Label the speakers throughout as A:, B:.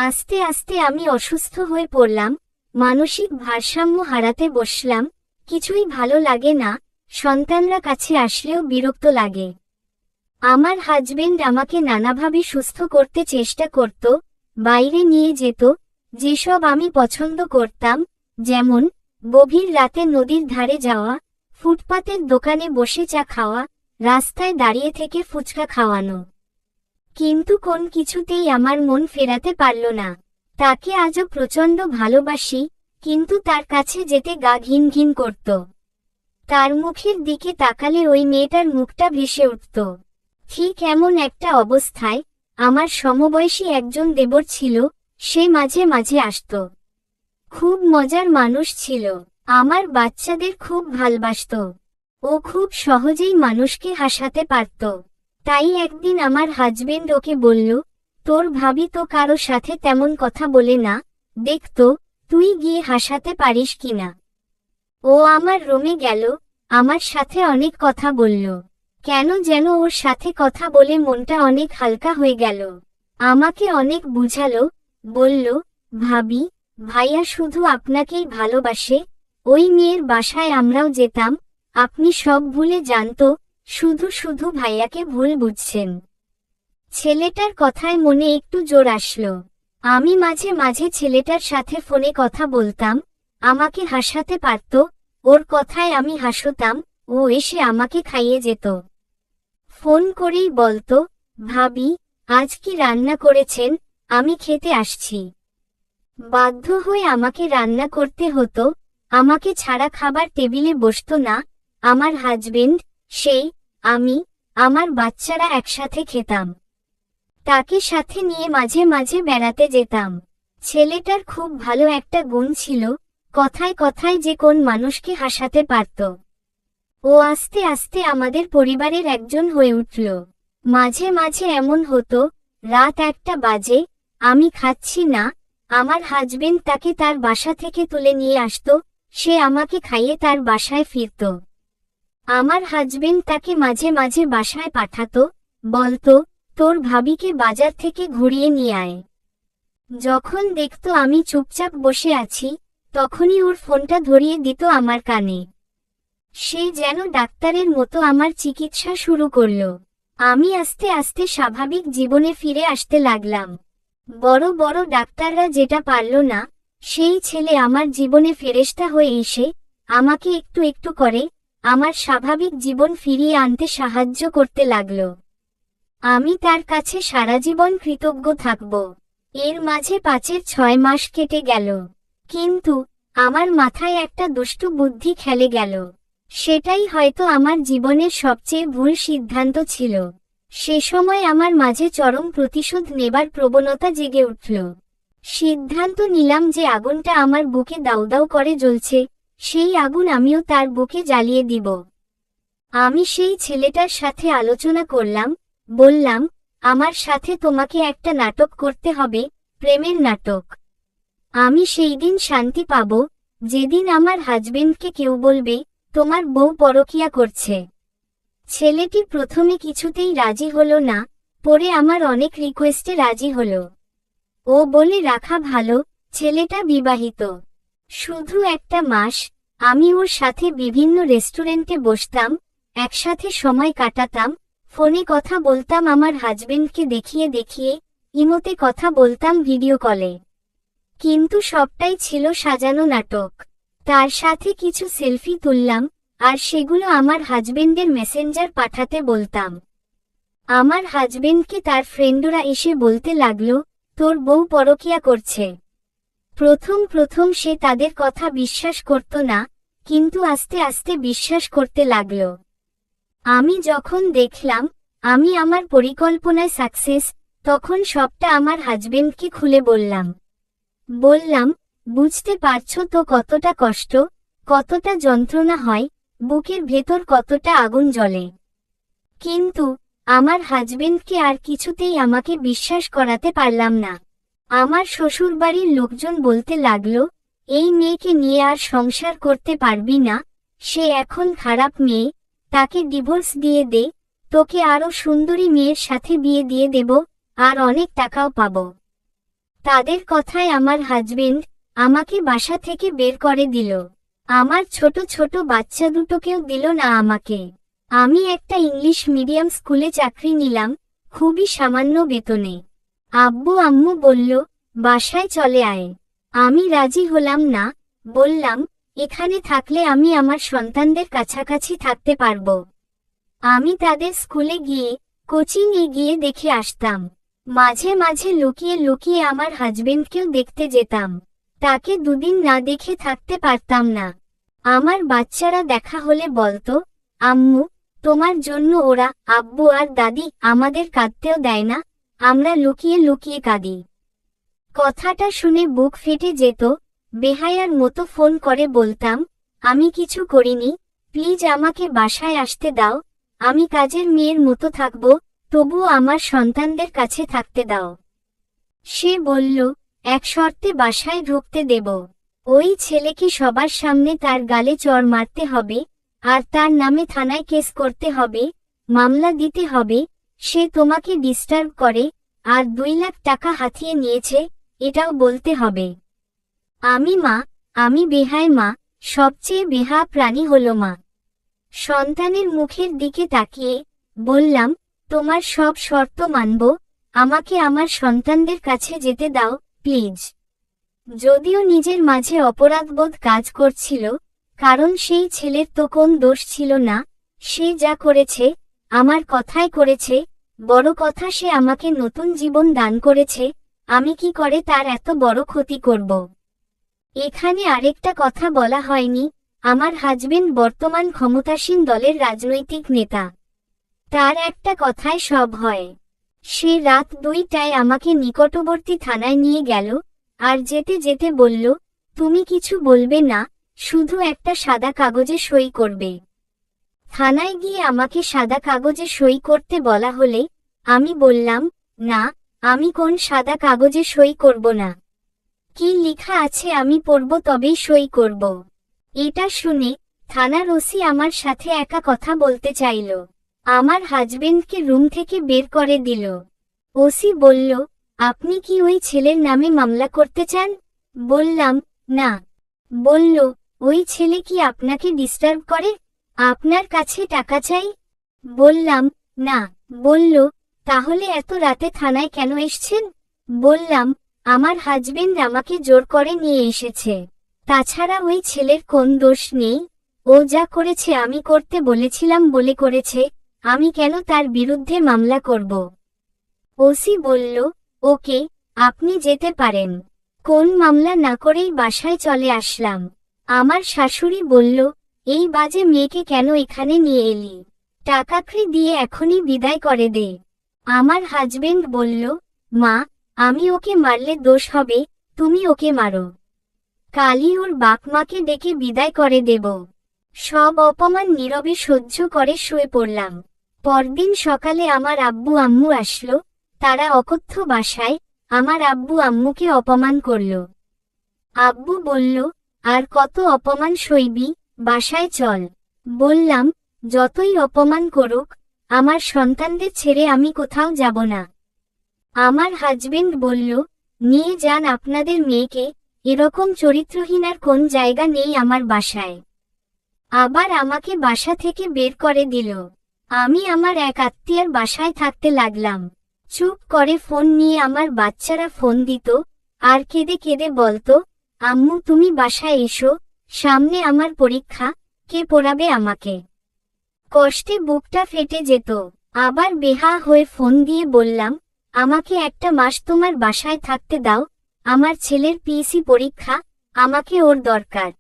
A: আস্তে আস্তে আমি অসুস্থ হয়ে পড়লাম, মানসিক ভারসাম্য হারাতে বসলাম। কিছুই ভালো লাগে না, সন্তানরা কাছে আসলেও বিরক্ত লাগে। আমার হাজবেন্ড আমাকে নানাভাবে সুস্থ করতে চেষ্টা করত, বাইরে নিয়ে যেত, যেসব আমি পছন্দ করতাম, যেমন গভীর রাতে নদীর ধারে যাওয়া, ফুটপাতের দোকানে বসে চা খাওয়া, রাস্তায় দাঁড়িয়ে থেকে ফুচকা খাওয়ানো। কিন্তু কোন কিছুতেই আমার মন ফেরাতে পারল না। তাকে আজও প্রচণ্ড ভালোবাসি, কিন্তু তার কাছে যেতে গা ঘিন ঘিন করত। তার মুখের দিকে তাকালে ওই মেয়েটার মুখটা ভেসে উঠত। ঠিক এমন একটা অবস্থায় আমার সমবয়সী একজন দেবর ছিল, সে মাঝে মাঝে আসত। খুব মজার মানুষ ছিল, আমার বাচ্চাদের খুব ভালবাসত। ও খুব সহজেই মানুষকে হাসাতে পারত। তাই একদিন আমার হাজবেন্ড ওকে বলল, তোর ভাবি তো কারো সাথে তেমন কথা বলে না, দেখতো তুই গিয়ে হাসাতে পারিস কিনা। ও আমার রুমে গেল, আমার সাথে অনেক কথা বলল। কেন যেন ওর সাথে কথা বলে মনটা অনেক হালকা হয়ে গেল। আমাকে অনেক বুঝালো, বলল, ভাবি, ভাইয়া শুধু আপনাকেই ভালোবাসে। ওই মেয়ের বাসায় আমরাও যেতাম, আপনি সব ভুলে জানতো, শুধু শুধু ভাইয়াকে ভুল বুঝছেন। ছেলেটার কথায় মনে একটু জোর আসলো। আমি মাঝে মাঝে ছেলেটার সাথে ফোনে কথা বলতাম, আমাকে হাসাতে পারত, ওর কথায় আমি হাসতাম, ও এসে আমাকে খাইয়ে যেত। ফোন করেই বলতো, ভাবি, আজ কি রান্না করেছেন, আমি খেতে আসছি। বাধ্য হয়ে আমাকে রান্না করতে হতো, আমাকে ছাড়া খাবার টেবিলে বসতো না। আমার হাজবেন্ড, সেই, আমি, আমার বাচ্চারা একসাথে খেতাম। তাকে সাথে নিয়ে মাঝে মাঝে বেড়াতে যেতাম। ছেলেটার খুব ভালো একটা গুণ ছিল, কথায় কথায় যে কোন মানুষকে হাসাতে পারত। ও আস্তে আস্তে আমাদের পরিবারের একজন হয়ে উঠল। মাঝে মাঝে এমন হতো, রাত 1টা বাজে, আমি খাচ্ছি না, আমার হাজবেন্ড তাকে তার বাসা থেকে তুলে নিয়ে আসতো, সে আমাকে খাইয়ে তার বাসায় ফিরত। আমার হাজবেন্ড তাকে মাঝে মাঝে বাসায় পাঠাতো, বলতো, তোর ভাবিকে বাজার থেকে ঘুরিয়ে নিয়ে আয়। যখন দেখতো আমি চুপচাপ বসে আছি, তখনই ওর ফোনটা ধরিয়ে দিত আমার কানে। সে যেন ডাক্তারের মতো আমার চিকিৎসা শুরু করল। আমি আস্তে আস্তে স্বাভাবিক জীবনে ফিরে আসতে লাগলাম। বড় বড় ডাক্তাররা যেটা পারল না, সেই ছেলে আমার জীবনে ফেরেশতা হয়ে এসে আমাকে একটু একটু করে আমার স্বাভাবিক জীবন ফিরিয়ে আনতে সাহায্য করতে লাগল। আমি তার কাছে সারা জীবন কৃতজ্ঞ থাকব। এর মাঝে 5-6 মাস কেটে গেল, কিন্তু আমার মাথায় একটা দুষ্টু বুদ্ধি খেলে গেল। সেটাই হয়তো আমার জীবনের সবচেয়ে ভুল সিদ্ধান্ত ছিল। সে সময় আমার মাঝে চরম প্রতিশোধ নেবার প্রবণতা জেগে উঠল। সিদ্ধান্ত নিলাম যে আগুনটা আমার বুকে দাউ দাউ করে জ্বলছে, সেই আগুন আমিও তার বুকে জ্বালিয়ে দিব। আমি সেই ছেলেটার সাথে আলোচনা করলাম, বললাম, আমার সাথে তোমাকে একটা নাটক করতে হবে, প্রেমের নাটক। আমি সেই দিন শান্তি পাব, যেদিন আমার হাজবেন্ডকে কেউ বলবে, তোমার বউ পরকীয়া করছে। ছেলেটি প্রথমে কিছুতেই রাজি হলো না, পরে আমার অনেক রিকোয়েস্টে রাজি হলো। ও বলে রাখা ভালো, ছেলেটা বিবাহিত। শুধু 1টা মাস আমি ওর সাথে বিভিন্ন রেস্টুরেন্টে বসতাম, একসাথে সময় কাটাতাম, ফোনে কথা বলতাম আমার হাজবেন্ডকে দেখিয়ে দেখিয়ে, ইমোতে কথা বলতাম ভিডিও কলে। কিন্তু সবটাই ছিল সাজানো নাটক। তার সাথে কিছু সেলফি তুললাম, আর সেগুলো আমার হাজবেন্ডের মেসেঞ্জার পাঠাতে বলতাম। আমার হাজবেন্ডকে তার ফ্রেন্ডরা এসে বলতে লাগলো, তোর বউ পরকীয়া করছে। প্রথম প্রথম সে তাদের কথা বিশ্বাস করত না, কিন্তু আস্তে আস্তে বিশ্বাস করতে লাগলো। আমি যখন দেখলাম আমি আমার পরিকল্পনায় সাকসেস, তখন সবটা আমার হাজবেন্ডকে খুলে বললাম, বুঝতে পারছো তো কতটা কষ্ট, কতটা যন্ত্রণা হয়, বুকের ভেতর কতটা আগুন জ্বলে। কিন্তু আমার হাজবেন্ডকে আর কিছুতেই আমাকে বিশ্বাস করাতে পারলাম না। আমার শ্বশুরবাড়ির লোকজন বলতে লাগলো, এই মেয়েকে নিয়ে আর সংসার করতে পারবি না, সে এখন খারাপ মেয়ে, তাকে ডিভোর্স দিয়ে দে, তোকে আরো সুন্দরী মেয়ের সাথে বিয়ে দিয়ে দেব, আর অনেক টাকাও পাবো। তাদের কথায় আমার হাজবেন্ড আমাকে বাসা থেকে বের করে দিল। আমার ছোট ছোট বাচ্চা দুটোকেও দিল না আমাকে। আমি একটা ইংলিশ মিডিয়াম স্কুলে চাকরি নিলাম, খুবই সামান্য বেতনে। আব্বু আম্মু বলল, বাসায় চলে আয়। আমি রাজি হলাম না, বললাম, এখানে থাকলে আমি আমার সন্তানদের কাছাকাছি থাকতে পারবো। আমি তাদের স্কুলে গিয়ে, কোচিংয়ে গিয়ে দেখে আসতাম। মাঝে মাঝে লুকিয়ে লুকিয়ে আমার হাজবেন্ডকেও দেখতে যেতাম। তাকে দুদিন না দেখে থাকতে পারতাম না। আমার বাচ্চারা দেখা হলে বলতো, আম্মু, তোমার জন্য ওরা, আব্বু আর দাদি আমাদের কাঁদতেও দেয় না, আমরা লুকিয়ে লুকিয়ে কাঁদি। কথাটা শুনে বুক ফেটে যেত। বেহায়ার মতো ফোন করে বলতাম, আমি কিছু করিনি, প্লিজ আমাকে বাসায় আসতে দাও, আমি কাজের মেয়ের মতো থাকব, তবুও আমার সন্তানদের কাছে থাকতে দাও। সে বলল, এক শর্তে বাসায় ঢুকতে দেব। ওই ছেলেকে সবার সামনে তার গালে চড় মারতে হবে, আর তার নামে থানায় কেস করতে হবে, মামলা দিতে হবে, সে তোমাকে ডিস্টার্ব করে, আর 2 লাখ টাকা হাতিয়ে নিয়েছে, এটাও বলতে হবে। আমি বেহায় মা, সবচেয়ে বেহা প্রাণী হলো মা। সন্তানের মুখের দিকে তাকিয়ে বললাম, তোমার সব শর্ত মানব, আমাকে আমার সন্তানদের কাছে যেতে দাও, প্লিজ। যদিও নিজের মাঝে অপরাধবোধ কাজ করছিল, কারণ সেই ছেলের তো কোন দোষ ছিল না, সে যা করেছে, আমার কথায় করেছে, বড় কথা সে আমাকে নতুন জীবন দান করেছে, আমি কি করে তার এত বড় ক্ষতি করব? এখানে আরেকটা কথা বলা হয়নি, আমার হাজবেন্ড বর্তমান ক্ষমতাসীন দলের রাজনৈতিক নেতা। তার একটা কথায় সব হয়। সে রাত 2টায় আমাকে নিকটবর্তী থানায় নিয়ে গেল, আর যেতে যেতে বলল, তুমি কিছু বলবে না, শুধু একটা সাদা কাগজে সই করবে। থানায় গিয়ে আমাকে সাদা কাগজে সই করতে বলা হলে আমি বললাম, না, আমি কোন সাদা কাগজে সই করব না। কি লেখা আছে আমি পড়ব তবেই সই করব। এটা শুনে থানার ওসি আমার সাথে একা কথা বলতে চাইল। আমার হাজবেন্ডকে রুম থেকে বের করে দিল। ওসি বলল, আপনি কি ওই ছেলের নামে মামলা করতে চান? বললাম, না। বলল, ওই ছেলে কি আপনাকে ডিস্টার্ব করে? আপনার কাছে টাকা চাই? বললাম, না। বলল, তাহলে এত রাতে থানায় কেন এসেছেন? বললাম, আমার হাজবেন্ড আমাকে জোর করে নিয়ে এসেছে। তাছাড়া ওই ছেলের কোন দোষ নেই, ও যা করেছে আমি করতে বলেছিলাম বলে করেছে, আমি কেন তার বিরুদ্ধে মামলা করব? ওসি বলল, ওকে, আপনি যেতে পারেন। কোন মামলা না করেই বাসায় চলে আসলাম। আমার শাশুড়ি বলল, এই বাজে মেয়েকে কেন এখানে নিয়ে এলি? টাকাকড়ি দিয়ে এখনই বিদায় করে দে। আমার হাজবেন্ড বলল, মা, আমি ওকে মারলে দোষ হবে, তুমি ওকে মারো। কালই ওর বাপ মাকে ডেকে বিদায় করে দেব। সব অপমান নীরবে সহ্য করে শুয়ে পড়লাম। পরদিন সকালে আমার আব্বু আম্মু আসলো, তারা অকথ্য ভাষায় আমার আব্বু আম্মুকে অপমান করল। আব্বু বলল, আর কত অপমান সইবি, বাসায় চল। বললাম, যতই অপমান করুক, আমার সন্তানদের ছেড়ে আমি কোথাও যাব না। আমার হাজবেন্ড বলল, নিয়ে যান আপনাদের মেয়েকে, এরকম চরিত্রহীন আর কোন জায়গা নেই আমার বাসায়। আবার আমাকে বাসা থেকে বের করে দিল। আমি আমার এক আত্মীয়ার বাসায় থাকতে লাগলাম। চুপ করে ফোন নিয়ে আমার বাচ্চারা ফোন দিত, আর কেঁদে কেঁদে বলতো, আম্মু তুমি বাসায় এসো, সামনে আমার পরীক্ষা, কে পড়াবে আমাকে? কষ্টে বুকটা ফেটে যেত। আবার বেহা হয়ে ফোন দিয়ে বললাম, আমাকে একটা মাস তোমার বাসায় থাকতে দাও, আমার ছেলের পিএসসি পরীক্ষা, আমাকে ওর দরকার।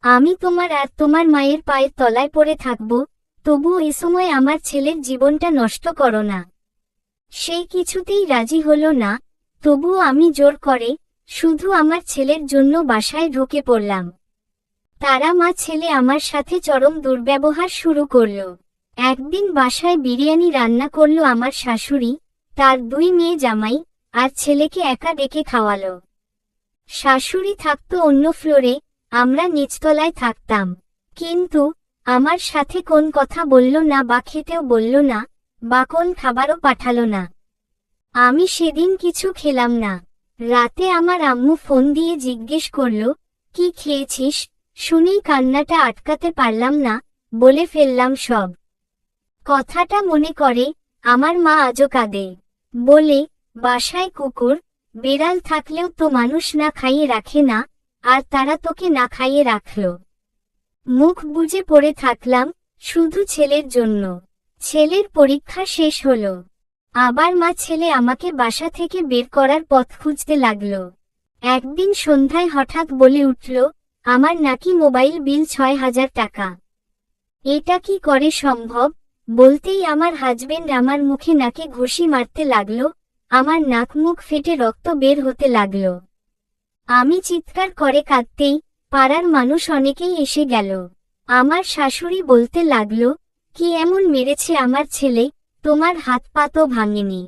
A: আমি তোমার আর তোমার মায়ের পায়ের তলায় পড়ে থাকব, তবুও এ সময় আমার ছেলের জীবনটা নষ্ট করো না। সে কিছুতেই রাজি হলো না, তবুও আমি জোর করে শুধু আমার ছেলের জন্য বাসায় ঢুকে পড়লাম। তারা মা ছেলে আমার সাথে চরম দুর্ব্যবহার শুরু করল। একদিন বাসায় বিরিয়ানি রান্না করল আমার শাশুড়ি, তার 2 মেয়ে জামাই, আর ছেলেকে একা ডেকে খাওয়ালো। শাশুড়ি থাকতো অন্য ফ্লোরে, আমরা নিচতলায় থাকতাম। কিন্তু আমার সাথে কোন কথা বলল না বা খেতেও বলল না, বা কোন খাবারও পাঠালো না। আমি সেদিন কিছু খেলাম না। রাতে আমার আম্মু ফোন দিয়ে জিজ্ঞেস করল, কি খেয়েছিস? শুনেই কান্নাটা আটকাতে পারলাম না, বলে ফেললাম সব। কথাটা মনে করে আমার মা আজও কাঁদে। বলে, বাসায় কুকুর বেড়াল থাকলেও তো মানুষ না খাইয়ে রাখে না, আর তারা তোকে না খাইয়ে রাখল। মুখ বুজে পড়ে থাকলাম, শুধু ছেলের জন্য। ছেলের পরীক্ষা শেষ হলো। আবার মা ছেলে আমাকে বাসা থেকে বের করার পথ খুঁজতে লাগল। একদিন সন্ধ্যায় হঠাৎ বলে উঠল, আমার নাকি মোবাইল বিল ৬,০০০ টাকা। এটা কি করে সম্ভব? বলতেই আমার হাজবেন্ড আমার মুখে নাকে ঘুষি মারতে লাগলো, আমার নাক মুখ ফেটে রক্ত বের হতে লাগলো। আমি চিৎকার করে কাঁদতেই পাড়ার মানুষ অনেকেই এসে গেল। আমার শাশুড়ি বলতে লাগলো, কি এমন মেরেছে আমার ছেলে, তোমার হাত পা তো ভাঙেনি।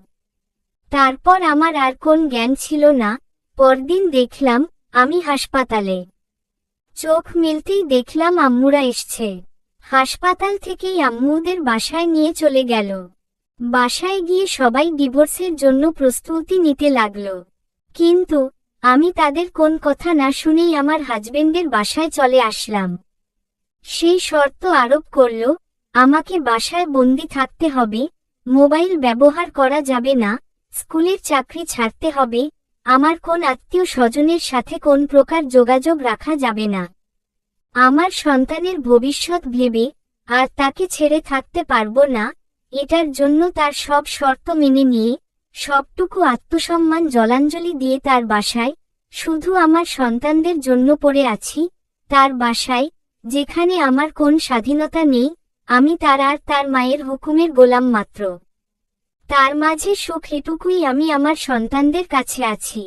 A: তারপর আমার আর কোন জ্ঞান ছিল না। পরদিন দেখলাম আমি হাসপাতালে। চোখ মেলতেই দেখলাম আম্মুরা এসছে। হাসপাতাল থেকেই আম্মুদের বাসায় নিয়ে চলে গেল। বাসায় গিয়ে সবাই ডিভোর্সের জন্য প্রস্তুতি নিতে লাগলো। কিন্তু আমি তাদের কোন কথা না শুনেই আমার হাজবেন্ডের বাসায় চলে আসলাম। সেই শর্ত আরোপ করল, আমাকে বাসায় বন্দি থাকতে হবে, মোবাইল ব্যবহার করা যাবে না, স্কুলের চাকরি ছাড়তে হবে, আমার কোন আত্মীয় স্বজনের সাথে কোন প্রকার যোগাযোগ রাখা যাবে না। আমার সন্তানের ভবিষ্যৎ ভেবে আর তাকে ছেড়ে থাকতে পারবো না, এটার জন্য তার সব শর্ত মেনে নিয়ে সবটুকু আত্মসম্মান জলাঞ্জলি দিয়ে তার বাসায়, শুধু আমার সন্তানদের জন্য পড়ে আছি, তার বাসায়, যেখানে আমার কোন স্বাধীনতা নেই, আমি তার আর তার মায়ের হুকুমের গোলাম মাত্র। তার মাঝে সুখ এটুকুই, আমি আমার সন্তানদের কাছে আছি।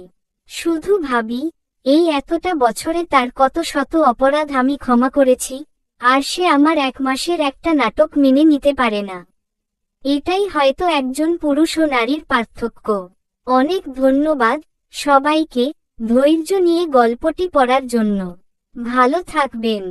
A: শুধু ভাবি, এই এতটা বছরে তার কত শত অপরাধ আমি ক্ষমা করেছি, আর সে আমার 1 মাসের একটা নাটক মেনে নিতে পারে না। এটাই হয়তো একজন পুরুষ ও নারীর পার্থক্য। অনেক ধন্যবাদ সবাইকে ধৈর্য নিয়ে গল্পটি পড়ার জন্য। ভালো থাকবেন।